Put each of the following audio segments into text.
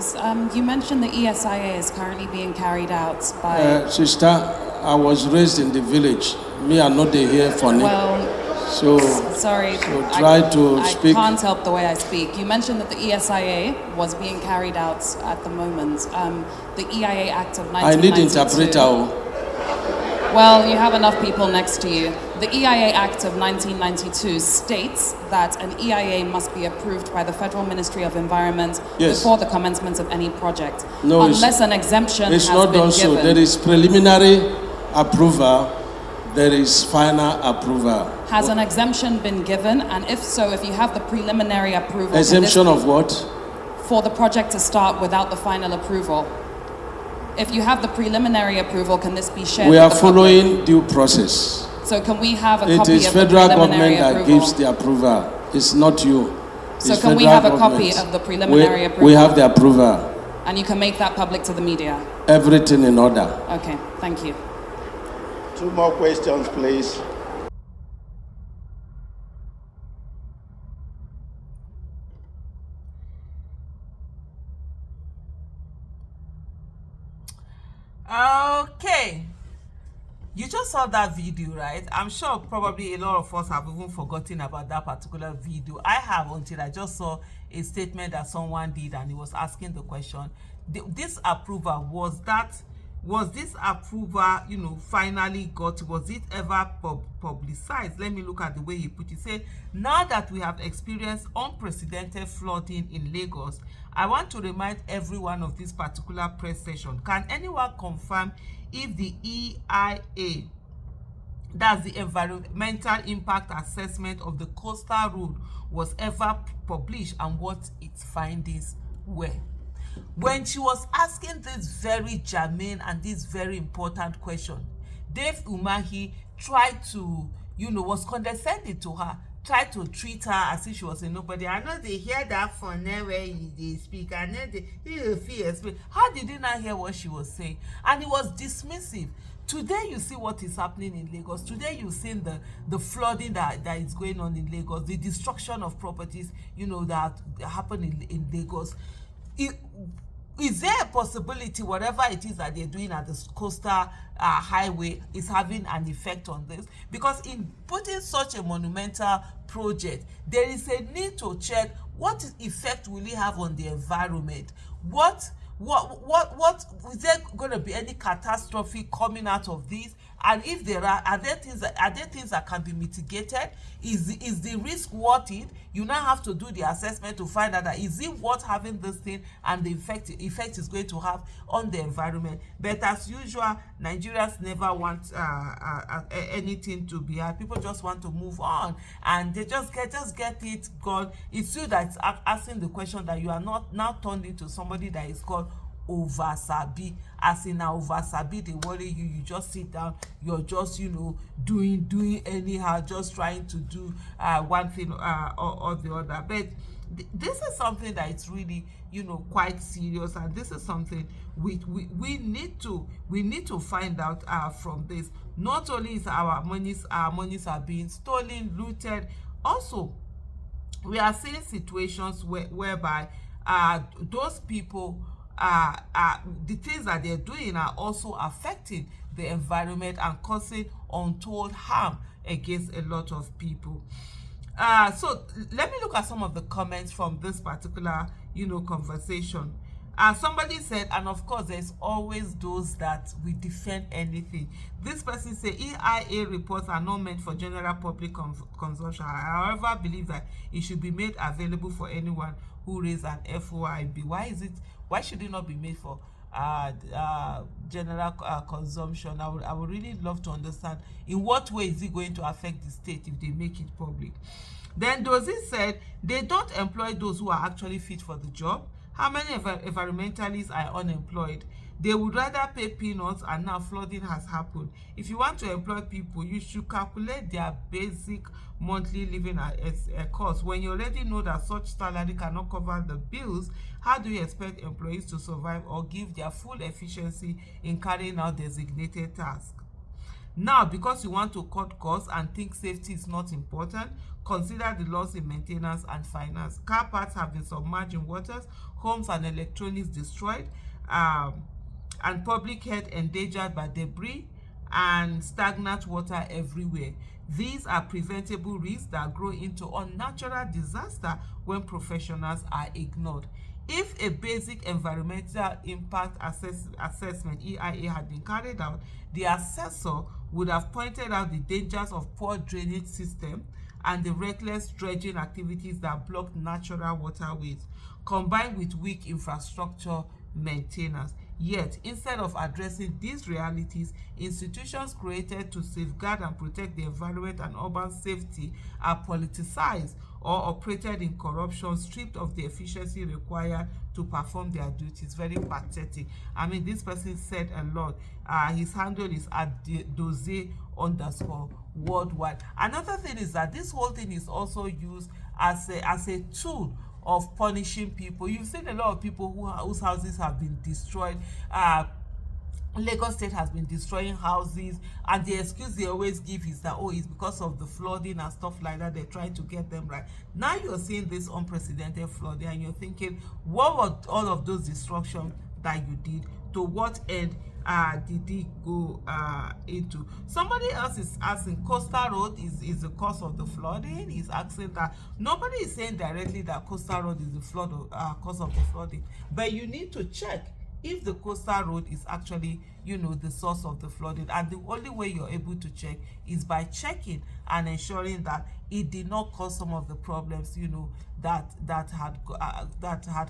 News. You mentioned the ESIA is currently being carried out by... Sister, I was raised in the village. Me, I'm not here for me. Well, sorry. So try to speak. I can't help the way I speak. You mentioned that the ESIA was being carried out at the moment. The EIA Act of 1992... I need interpreter. Well, you have enough people next to you. The EIA Act of 1992 states that an EIA must be approved by the Federal Ministry of Environment before the commencement of any project. No, unless an exemption has been given. It's not done so. There is preliminary approval. There is final approval. Has an exemption been given? And if so, if you have the preliminary approval... Exemption of what? For the project to start without the final approval. If you have the preliminary approval, can this be shared? We are following due process. So can we have a copy of the preliminary approval? It is federal government that gives the approval. It's not you. So can we have a copy of the preliminary approval? We have the approval. And you can make that public to the media? Everything in order. Okay, thank you. 2 more questions, please. Okay, you just saw that video, right? I'm sure probably a lot of us have even forgotten about that particular video. I have, until I just saw a statement that someone did and he was asking the question, this approval, was this approval, finally was it ever publicized? Let me look at the way he put it. He said, now that we have experienced unprecedented flooding in Lagos, I want to remind everyone of this particular press session. Can anyone confirm if the EIA, that's the Environmental Impact Assessment of the Coastal Road, was ever published and what its findings were? When she was asking this very germane and this very important question, Dave Umahi tried to, was condescending to her, tried to treat her as if she was a nobody. I know they hear that from there where they speak. I know they fear speak. How did he not hear what she was saying? And he was dismissive. Today you see what is happening in Lagos. Today you've seen the flooding that is going on in Lagos, the destruction of properties, that happen in Lagos. Is there a possibility whatever it is that they're doing at the coastal highway is having an effect on this? Because in putting such a monumental project, there is a need to check what effect will it have on the environment. What is there going to be any catastrophe coming out of this? And if there are there things that can be mitigated? Is the risk worth it? You now have to do the assessment to find out that is it worth having this thing and the effect is going to have on the environment. But as usual, Nigerians never want anything to be had. People just want to move on, and they just get it gone. It's you that's asking the question that you are not now turned into somebody that is called oversabi. As in now oversabi, they worry you. You just sit down. You're just doing anyhow, just trying to do one thing or the other. But this is something that is really quite serious, and this is something we need to find out from this. Not only is our monies are being stolen, looted, also we are seeing situations whereby those people the things that they're doing are also affecting the environment and causing untold harm against a lot of people. So let me look at some of the comments from this particular conversation. Somebody said, and of course there's always those that will defend anything. This person said EIA reports are not meant for general public consumption. I however believe that it should be made available for anyone who raise an FOIB. Why should it not be made for general consumption? I would really love to understand in what way is it going to affect the state if they make it public. Then Dozie said they don't employ those who are actually fit for the job. How many environmentalists are unemployed? They would rather pay peanuts, and now flooding has happened. If you want to employ people, you should calculate their basic monthly living cost. When you already know that such salary cannot cover the bills, how do you expect employees to survive or give their full efficiency in carrying out designated tasks? Now, because you want to cut costs and think safety is not important, consider the loss in maintenance and finance. Car parts have been submerged in waters, homes and electronics destroyed, and public health endangered by debris and stagnant water everywhere. These are preventable risks that grow into unnatural disaster when professionals are ignored. If a basic environmental impact assessment EIA had been carried out, the assessor would have pointed out the dangers of poor drainage system and the reckless dredging activities that block natural waterways, combined with weak infrastructure maintenance. Yet, instead of addressing these realities, institutions created to safeguard and protect the environment and urban safety are politicized or operated in corruption, stripped of the efficiency required to perform their duties. Very pathetic. I mean, this person said a lot. His handle is @doze_worldwide. Another thing is that this whole thing is also used as a tool of punishing people. You've seen a lot of people whose houses have been destroyed. Lagos State has been destroying houses, and the excuse they always give is that, oh, it's because of the flooding and stuff like that. They're trying to get them right. Now you're seeing this unprecedented flooding, and you're thinking, what were all of those destruction that you did? To what end did it go into? Somebody else is asking, Coastal Road is the cause of the flooding. He's asking that. Nobody is saying directly that Coastal Road is the cause of the flooding, but you need to check if the coastal road is actually, the source of the flooding. And the only way you're able to check is by checking and ensuring that it did not cause some of the problems, that had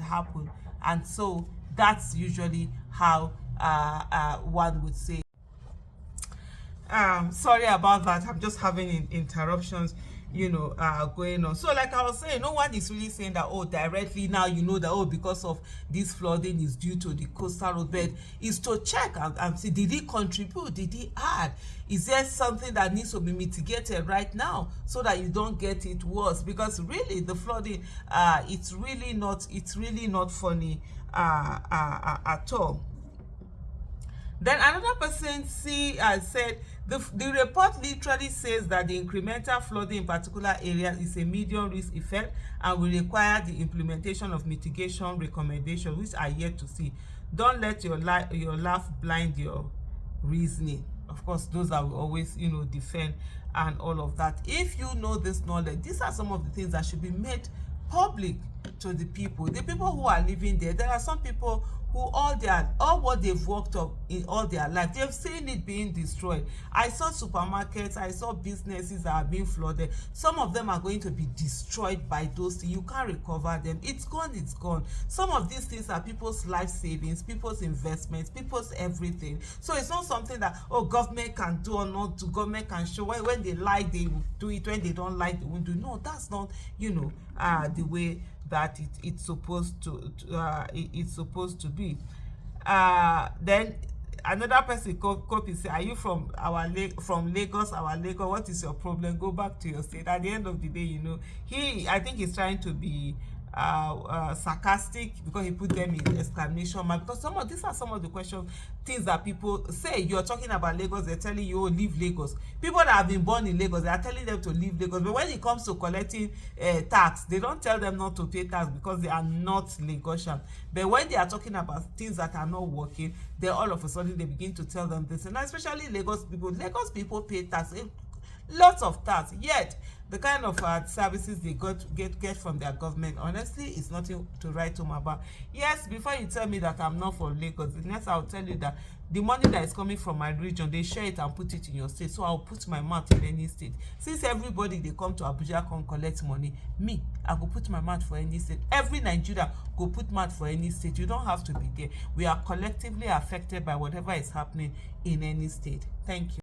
happened. And so that's usually how one would say. Sorry about that. I'm just having interruptions, going on. So like I was saying, no one is really saying that, oh, directly now that, oh, because of this flooding is due to the coastal road, but is to check and see, did it contribute? Did it add? Is there something that needs to be mitigated right now so that you don't get it worse? Because really the flooding, it's really not funny at all. Then another person said, the report literally says that the incremental flooding in particular areas is a medium risk effect and will require the implementation of mitigation recommendations, which are yet to see. Don't let your laugh blind your reasoning. Of course, those that will always, defend and all of that. If you know this knowledge, these are some of the things that should be made public to the people who are living there. There are some people who all what they've worked up in all their life, they've seen it being destroyed. I saw supermarkets, I saw businesses that are being flooded. Some of them are going to be destroyed by those things. You can't recover them. It's gone. Some of these things are people's life savings, people's investments, people's everything. So it's not something that, oh, government can do or not do. Government can show when they like, they will do it. When they don't like, they won't do. No, that's not, the way that it's supposed to be. Then another person copy say, are you from Lagos? Our Lagos, what is your problem? Go back to your state. At the end of the day, I think he's trying to be sarcastic because he put them in exclamation mark, because these are some of the things that people say. You're talking about Lagos, they're telling you, oh, leave Lagos. People that have been born in Lagos, they are telling them to leave Lagos. But when it comes to collecting tax, they don't tell them not to pay tax because they are not Lagosian. But when they are talking about things that are not working, they all of a sudden they begin to tell them this. And especially Lagos people pay tax, lots of tax, yet the kind of services they get from their government, honestly, is nothing to write home about. Yes, before you tell me that I'm not from Lagos, next I'll tell you that the money that is coming from my region, they share it and put it in your state. So I'll put my mouth in any state. Since everybody, they come to Abuja, come collect money, me, I go put my mouth for any state. Every Nigeria go put mouth for any state. You don't have to be there. We are collectively affected by whatever is happening in any state. Thank you.